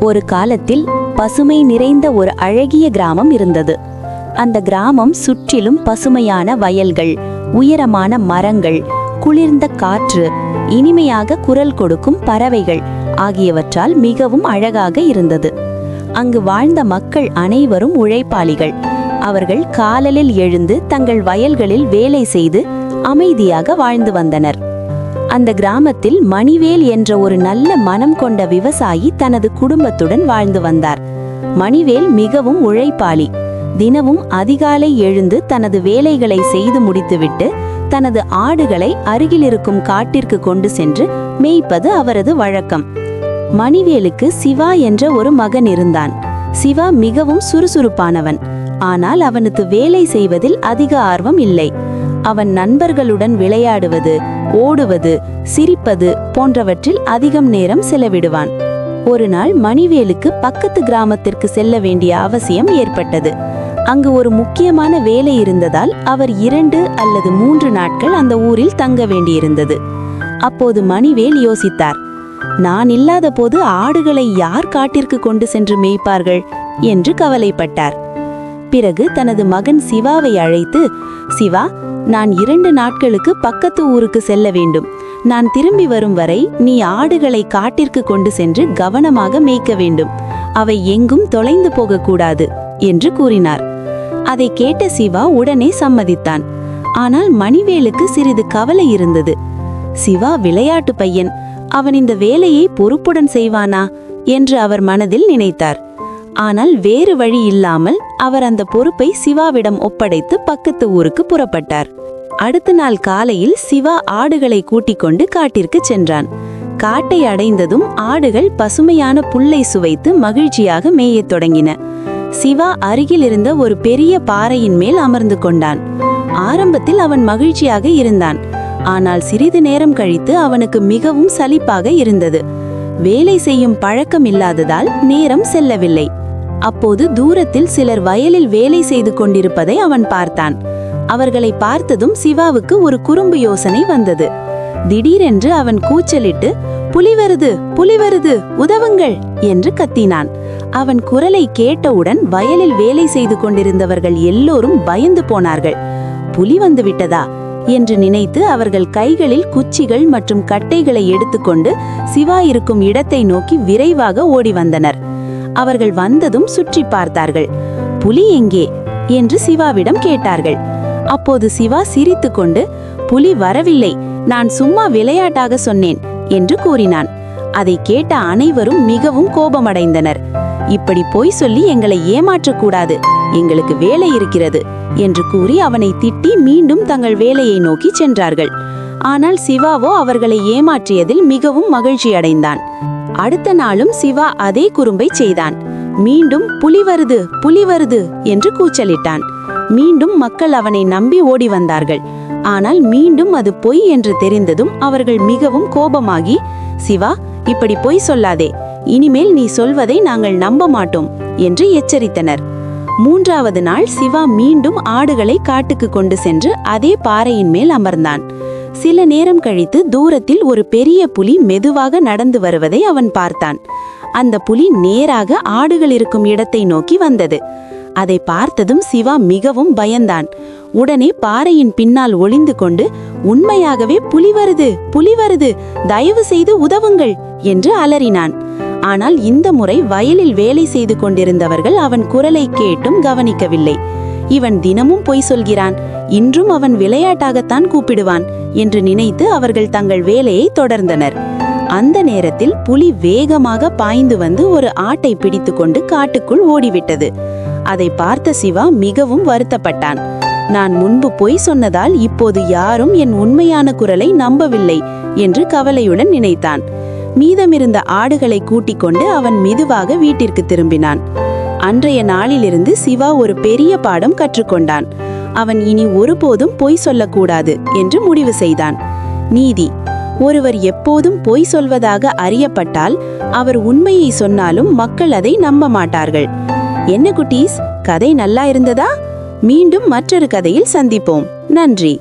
ஒரு காலத்தில் பசுமை நிறைந்த ஒரு அழகிய கிராமம் இருந்தது. அந்த கிராமம் சுற்றிலும் பசுமையான வயல்கள், உயரமான மரங்கள், குளிர்ந்த காற்று, இனிமையாக குரல் கொடுக்கும் பறவைகள் ஆகியவற்றால் மிகவும் அழகாக இருந்தது. அங்கு வாழ்ந்த மக்கள் அனைவரும் உழைப்பாளிகள். அவர்கள் காலையில் எழுந்து தங்கள் வயல்களில் வேலை செய்து அமைதியாக வாழ்ந்து வந்தனர். அந்த கிராமத்தில் மணிவேல் என்ற ஒரு நல்ல மனம் கொண்ட விவசாயி தனது குடும்பத்துடன் வாழ்ந்து வந்தார். மணிவேல் மிகவும் உழைப்பாளி. தினமும் அதிகாலை எழுந்து தனது வேலைகளை செய்து முடித்துவிட்டு தனது ஆடுகளை அருகிலிருக்கும் காட்டிற்கு கொண்டு சென்று மேய்ப்பது அவரது வழக்கம். மணிவேலுக்கு சிவா என்ற ஒரு மகன் இருந்தான். சிவா மிகவும் சுறுசுறுப்பானவன். ஆனால் அவனுக்கு வேலை செய்வதில் அதிக ஆர்வம் இல்லை. அவன் நண்பர்களுடன் விளையாடுவது, ஓடுவது, சிரிப்பது போன்றவற்றில் அதிகம் நேரம் செலவிடுவான். ஒரு நாள் மணிவேலுக்கு பக்கத்து கிராமத்திற்கு செல்ல வேண்டிய அவசியம் ஏற்பட்டது. அங்கு ஒரு முக்கியமான வேலை இருந்ததால் அவர் 2 அல்லது 3 நாட்கள் அந்த ஊரில் தங்க வேண்டியிருந்தது. அப்போது மணிவேல் யோசித்தார், நான் இல்லாத போது ஆடுகளை யார் காட்டிற்கு கொண்டு சென்று மேய்ப்பார்கள் என்று கவலைப்பட்டார். பிறகு தனது மகன் சிவாவை அழைத்து, சிவா, நான் 2 நாட்களுக்கு பக்கத்து ஊருக்கு செல்ல வேண்டும். நான் திரும்பி வரும் வரை நீ ஆடுகளை காட்டிற்கு கொண்டு சென்று கவனமாக மேய்க்க வேண்டும். அவை எங்கும் தொலைந்து போகக்கூடாது என்று கூறினார். அதை கேட்ட சிவா உடனே சம்மதித்தான். ஆனால் மணிவேலுக்கு சிறிது கவலை இருந்தது. சிவா விளையாட்டு பையன், அவன் இந்த வேலையை பொறுப்புடன் செய்வானா என்று அவர் மனதில் நினைத்தார். ஆனால் வேறு வழி இல்லாமல் அவர் அந்த பொறுப்பை சிவாவிடம் ஒப்படைத்து பக்கத்து ஊருக்கு புறப்பட்டார். அடுத்த நாள் காலையில் சிவா ஆடுகளை கூட்டிக் கொண்டு காட்டிற்கு சென்றான். காட்டை அடைந்ததும் ஆடுகள் பசுமையான புல்லை சுவைத்து மகிழ்ச்சியாக மேயத் தொடங்கின. சிவா அருகில் இருந்த ஒரு பெரிய பாறையின் மேல் அமர்ந்து கொண்டான். ஆரம்பத்தில் அவன் மகிழ்ச்சியாக இருந்தான். ஆனால் சிறிது நேரம் கழித்து அவனுக்கு மிகவும் சலிப்பாக இருந்தது. வேலை செய்யும் பழக்கம் இல்லாததால் நேரம் செல்லவில்லை. அப்போது தூரத்தில் சிலர் வயலில் வேலை செய்து கொண்டிருப்பதை அவன் பார்த்தான். அவர்களை பார்த்ததும் சிவாவுக்கு ஒரு குறும்பு யோசனை வந்தது. திடீரென்று அவன் கூச்சலிட்டு, புலி வருது, புலி வருது, உதவுங்கள் என்று கத்தினான். அவன் குரலை கேட்டவுடன் வயலில் வேலை செய்து கொண்டிருந்தவர்கள் எல்லோரும் பயந்து போனார்கள். புலி வந்து விட்டதா என்று நினைத்து அவர்கள் கைகளில் குச்சிகள் மற்றும் கட்டைகளை எடுத்துக்கொண்டு சிவா இருக்கும் இடத்தை நோக்கி விரைவாக ஓடி வந்தனர். அவர்கள் வந்ததும் சுற்றி பார்த்தார்கள். புலி எங்கே என்று சிவாவிடம் கேட்டார்கள். அப்போது சிவா சிரித்துக்கொண்டு, புலி வரவில்லை, நான் சும்மா விளையாட்டாக சொன்னேன் என்று கூறினான். அதை கேட்ட அனைவரும் மிகவும் கோபமடைந்தனர். இப்படி பொய் சொல்லி எங்களை ஏமாற்றக்கூடாது, எங்களுக்கு வேலை இருக்கிறது என்று கூறி அவனை திட்டி மீண்டும் தங்கள் வேலையை நோக்கி சென்றார்கள். ஆனால் சிவாவோ அவர்களை ஏமாற்றியதில் மிகவும் மகிழ்ச்சி அடைந்தான். அடுத்த நாளும் சிவா அதே குறும்பை செய்தான். மீண்டும் புலி வருது, புலி வருது என்று கூச்சலிட்டான். மீண்டும் மக்கள் அவனை நம்பி ஓடி வந்தார்கள். ஆனால் மீண்டும் அது பொய் என்று தெரிந்ததும் அவர்கள் மிகவும் கோபமாகி, சிவா, இப்படி பொய் சொல்லாதே, இனிமேல் நீ சொல்வதை நாங்கள் நம்ப மாட்டோம் என்று எச்சரித்தனர். 3வது நாள் சிவா மீண்டும் ஆடுகளை காட்டுக்கு கொண்டு சென்று அதே பாறையின் மேல் அமர்ந்தான். சில நேரம் கழித்து தூரத்தில் ஒரு பெரிய புலி மெதுவாக நடந்து வருவதை அவன் பார்த்தான். அந்த புலி நேராக ஆடுகள் இருக்கும் இடத்தை நோக்கி வந்தது. அதை பார்த்ததும் சிவா மிகவும் பயந்தான். உடனே பாறையின் பின்னால் ஒளிந்து கொண்டு, உண்மையாகவே புலி வருது, புலி வருது, தயவு செய்து உதவுங்கள் என்று அலறினான். ஆனால் இந்த முறை வயலில் வேலை செய்து கொண்டிருந்தவர்கள் அவன் குரலை கேட்டும் கவனிக்கவில்லை. இவன் தினமும் பொய் சொல்கிறான், இன்றும் அவன் விளையாட்டாகத்தான் கூப்பிடுவான் என்று நினைத்து அவர்கள் தங்கள் வேலையை தொடர்ந்தனர். அந்த நேரத்தில் புலி வேகமாக பாய்ந்து வந்து ஒரு ஆட்டை பிடித்து கொண்டு காட்டுக்குள் ஓடிவிட்டது. அதை பார்த்த சிவா மிகவும் வருத்தப்பட்டான். நான் முன்பு பொய் சொன்னதால் இப்போது யாரும் என் உண்மையான குரலை நம்பவில்லை என்று கவலையுடன் நினைத்தான். மீதமிருந்த ஆடுகளை கூட்டிக் கொண்டு அவன் மெதுவாக வீட்டிற்கு திரும்பினான். அன்றைய நாளிலிருந்து சிவா ஒரு பெரிய பாடம் கற்றுக்கொண்டான். அவன் இனி ஒருபோதும் பொய் சொல்லக்கூடாது என்று முடிவு செய்தான். நீதி: ஒருவர் எப்போதும் பொய் சொல்வதாக அறியப்பட்டால் அவர் உண்மையை சொன்னாலும் மக்கள் அதை நம்ப மாட்டார்கள். என்ன குட்டீஸ், கதை நல்லா இருந்ததா? மீண்டும் மற்றொரு கதையில் சந்திப்போம். நன்றி.